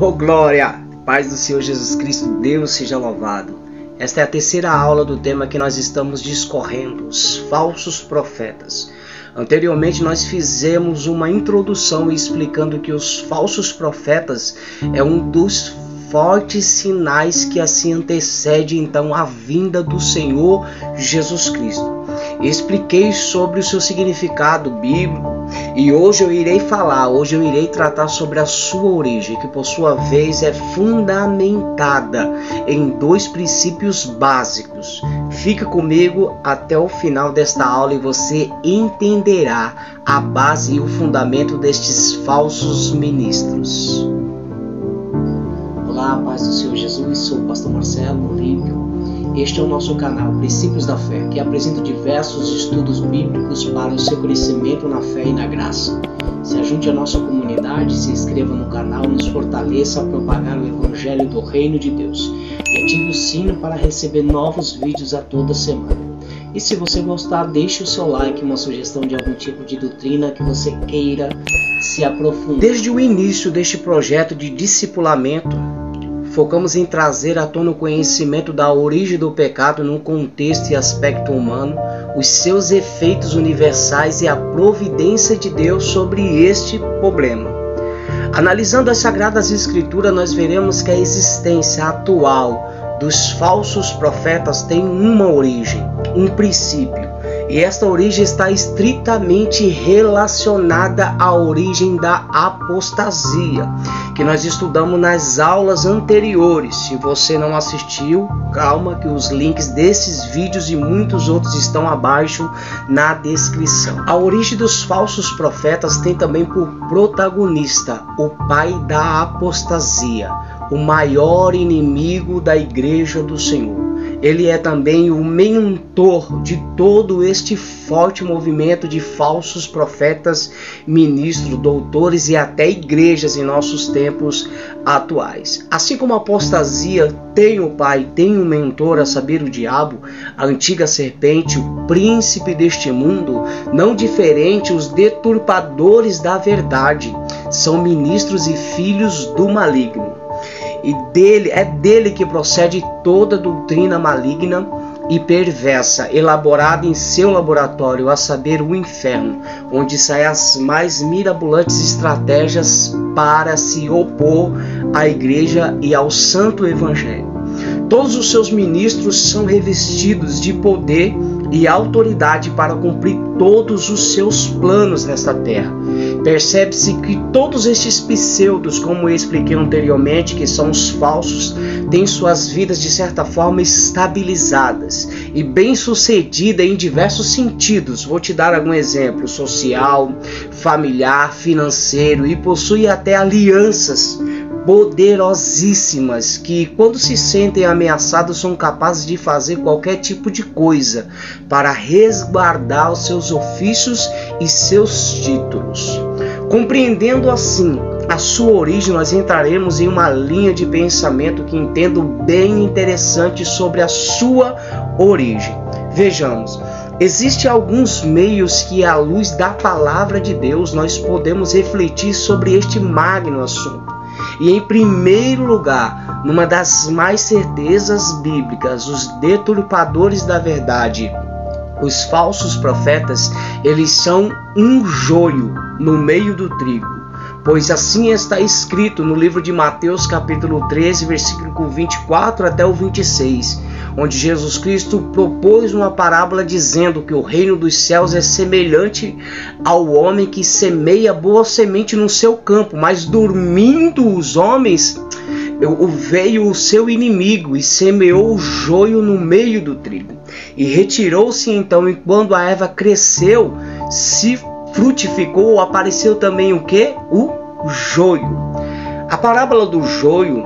Oh glória! Paz do Senhor Jesus Cristo, Deus seja louvado. Esta é a terceira aula do tema que nós estamos discorrendo, os falsos profetas. Anteriormente nós fizemos uma introdução explicando que os falsos profetas é um dos fortes sinais que assim antecede então a vinda do Senhor Jesus Cristo. Expliquei sobre o seu significado bíblico e hoje eu irei tratar sobre a sua origem, que por sua vez é fundamentada em dois princípios básicos. Fica comigo até o final desta aula e você entenderá a base e o fundamento destes falsos ministros. Olá, paz do Senhor Jesus, sou o pastor Marcelo Olímpio. Este é o nosso canal Princípios da Fé, que apresenta diversos estudos bíblicos para o seu crescimento na fé e na graça. Se ajunte à nossa comunidade, se inscreva no canal, nos fortaleça a propagar o Evangelho do Reino de Deus e ative o sino para receber novos vídeos a toda semana. E se você gostar, deixe o seu like, uma sugestão de algum tipo de doutrina que você queira se aprofundar. Desde o início deste projeto de discipulamento, focamos em trazer à tona o conhecimento da origem do pecado num contexto e aspecto humano, os seus efeitos universais e a providência de Deus sobre este problema. Analisando as Sagradas Escrituras, nós veremos que a existência atual dos falsos profetas tem uma origem, um princípio. E esta origem está estritamente relacionada à origem da apostasia, que nós estudamos nas aulas anteriores. Se você não assistiu, calma que os links desses vídeos e muitos outros estão abaixo na descrição. A origem dos falsos profetas tem também por protagonista o pai da apostasia, o maior inimigo da igreja do Senhor. Ele é também o mentor de todo este forte movimento de falsos profetas, ministros, doutores e até igrejas em nossos tempos atuais. Assim como a apostasia tem o pai, tem o mentor, a saber, o diabo, a antiga serpente, o príncipe deste mundo, não diferente os deturpadores da verdade, são ministros e filhos do maligno. E é dele que procede toda doutrina maligna e perversa, elaborada em seu laboratório, a saber, o inferno, onde saem as mais mirabolantes estratégias para se opor à igreja e ao santo evangelho. Todos os seus ministros são revestidos de poder e autoridade para cumprir todos os seus planos nesta terra. Percebe-se que todos estes pseudos, como eu expliquei anteriormente, que são os falsos, têm suas vidas de certa forma estabilizadas e bem-sucedidas em diversos sentidos. Vou te dar algum exemplo: social, familiar, financeiro, e possui até alianças poderosíssimas que, quando se sentem ameaçados, são capazes de fazer qualquer tipo de coisa para resguardar os seus ofícios e seus títulos. Compreendendo assim a sua origem, nós entraremos em uma linha de pensamento que entendo bem interessante sobre a sua origem. Vejamos, existem alguns meios que, à luz da palavra de Deus, nós podemos refletir sobre este magno assunto. E em primeiro lugar, numa das mais certezas bíblicas, os deturpadores da verdade, os falsos profetas, eles são um joio no meio do trigo. Pois assim está escrito no livro de Mateus capítulo 13, versículo 24 até o 26, onde Jesus Cristo propôs uma parábola dizendo que o reino dos céus é semelhante ao homem que semeia boa semente no seu campo, mas dormindo os homens, veio o seu inimigo e semeou o joio no meio do trigo. E retirou-se então, e quando a erva cresceu, se frutificou, apareceu também o que? O joio. A parábola do joio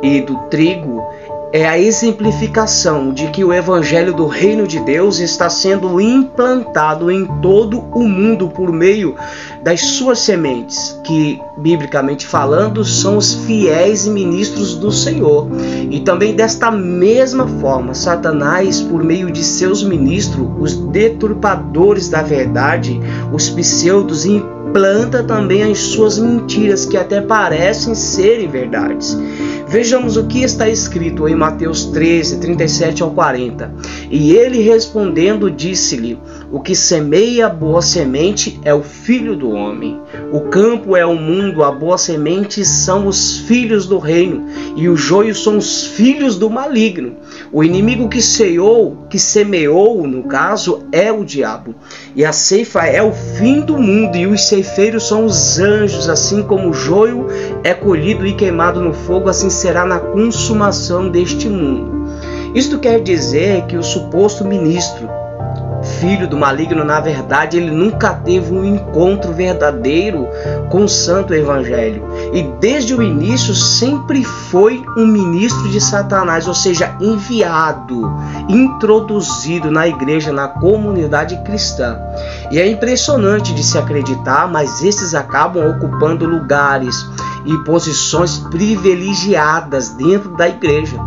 e do trigo é a exemplificação de que o evangelho do reino de Deus está sendo implantado em todo o mundo por meio das suas sementes, que, biblicamente falando, são os fiéis ministros do Senhor. E também desta mesma forma, Satanás, por meio de seus ministros, os deturpadores da verdade, os pseudos, implanta também as suas mentiras, que até parecem serem verdades. Vejamos o que está escrito em Mateus 13, 37 ao 40. E ele respondendo disse-lhe: o que semeia a boa semente é o Filho do Homem. O campo é o mundo, a boa semente são os filhos do reino, e o joio são os filhos do maligno. O inimigo que semeou, no caso, é o diabo. E a ceifa é o fim do mundo, e os ceifeiros são os anjos. Assim como o joio é colhido e queimado no fogo, assim será na consumação deste mundo. Isto quer dizer que o suposto ministro, filho do maligno, na verdade, ele nunca teve um encontro verdadeiro com o santo evangelho. E desde o início sempre foi um ministro de Satanás, ou seja, enviado, introduzido na igreja, na comunidade cristã. E é impressionante de se acreditar, mas esses acabam ocupando lugares e posições privilegiadas dentro da igreja,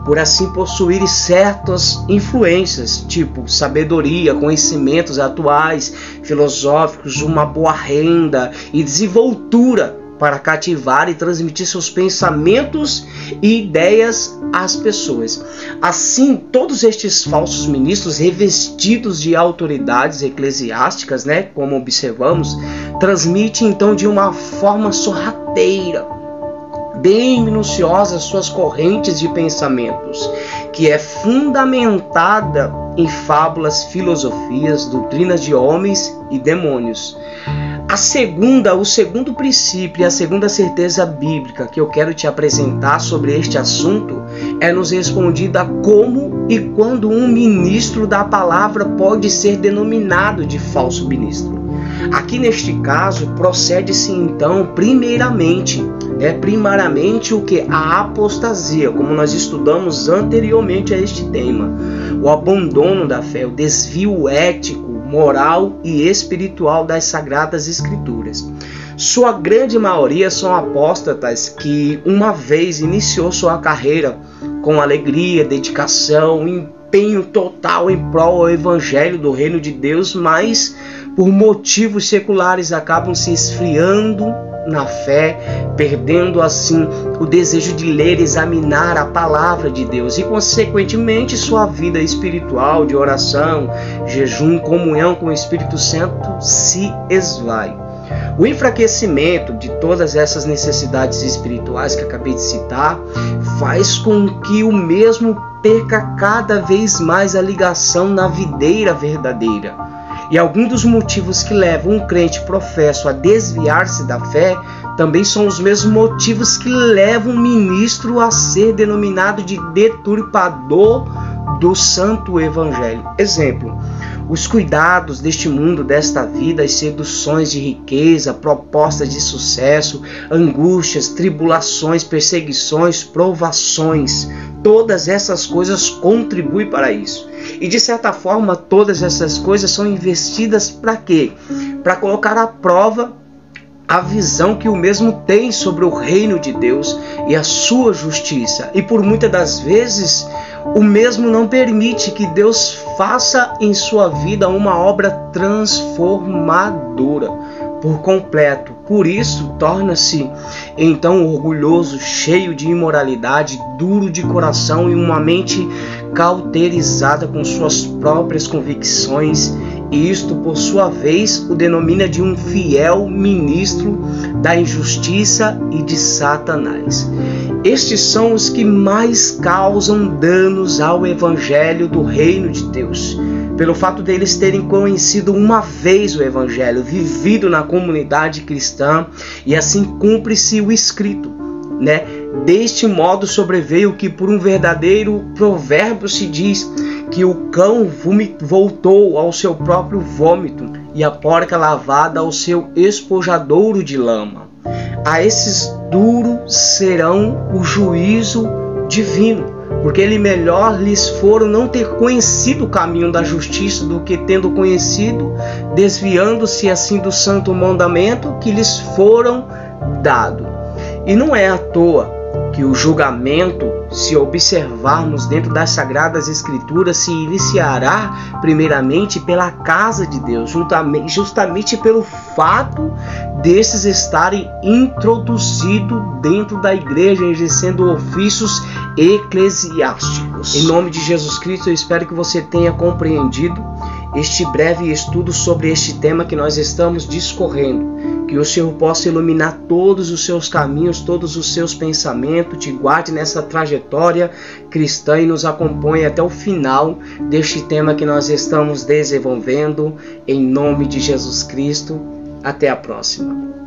por assim possuírem certas influências, tipo sabedoria, conhecimentos atuais, filosóficos, uma boa renda e desenvoltura para cativar e transmitir seus pensamentos e ideias às pessoas. Assim, todos estes falsos ministros, revestidos de autoridades eclesiásticas, como observamos, transmitem então de uma forma sorrateira, bem minuciosa, suas correntes de pensamentos, que é fundamentada em fábulas, filosofias, doutrinas de homens e demônios. O segundo princípio e a segunda certeza bíblica que eu quero te apresentar sobre este assunto é nos respondida como e quando um ministro da palavra pode ser denominado de falso ministro. Aqui neste caso procede-se então primariamente o que? A apostasia, como nós estudamos anteriormente a este tema, o abandono da fé, o desvio ético, moral e espiritual das Sagradas Escrituras. Sua grande maioria são apóstatas que uma vez iniciou sua carreira com alegria, dedicação, empenho total em prol ao Evangelho do Reino de Deus, mas por motivos seculares acabam se esfriando na fé, perdendo assim o desejo de ler e examinar a palavra de Deus e consequentemente sua vida espiritual de oração, jejum, comunhão com o Espírito Santo se esvai. O enfraquecimento de todas essas necessidades espirituais que acabei de citar faz com que o mesmo perca cada vez mais a ligação na videira verdadeira. E alguns dos motivos que levam um crente professo a desviar-se da fé também são os mesmos motivos que levam um ministro a ser denominado de deturpador do santo evangelho. Exemplo: os cuidados deste mundo, desta vida, as seduções de riqueza, propostas de sucesso, angústias, tribulações, perseguições, provações, todas essas coisas contribuem para isso. E de certa forma, todas essas coisas são investidas para quê? Para colocar à prova a visão que o mesmo tem sobre o reino de Deus e a sua justiça. E por muitas das vezes, o mesmo não permite que Deus faça em sua vida uma obra transformadora por completo. Por isso, torna-se então orgulhoso, cheio de imoralidade, duro de coração e uma mente cauterizada com suas próprias convicções. E isto, por sua vez, o denomina de um fiel ministro da injustiça e de Satanás. Estes são os que mais causam danos ao evangelho do reino de Deus, pelo fato deles terem conhecido uma vez o evangelho, vivido na comunidade cristã, e assim cumpre-se o escrito, Deste modo sobreveio que por um verdadeiro provérbio se diz que o cão voltou ao seu próprio vômito e a porca lavada ao seu espojadouro de lama. A esses duros serão o juízo divino, porque ele melhor lhes foram não ter conhecido o caminho da justiça do que tendo conhecido, desviando-se assim do santo mandamento que lhes foram dado. E não é à toa que o julgamento, se observarmos dentro das Sagradas Escrituras, se iniciará primeiramente pela casa de Deus, justamente pelo fato desses estarem introduzidos dentro da igreja, exercendo ofícios eclesiásticos. Em nome de Jesus Cristo, eu espero que você tenha compreendido este breve estudo sobre este tema que nós estamos discorrendo. Que o Senhor possa iluminar todos os seus caminhos, todos os seus pensamentos, te guarde nessa trajetória cristã e nos acompanhe até o final deste tema que nós estamos desenvolvendo. Em nome de Jesus Cristo, até a próxima.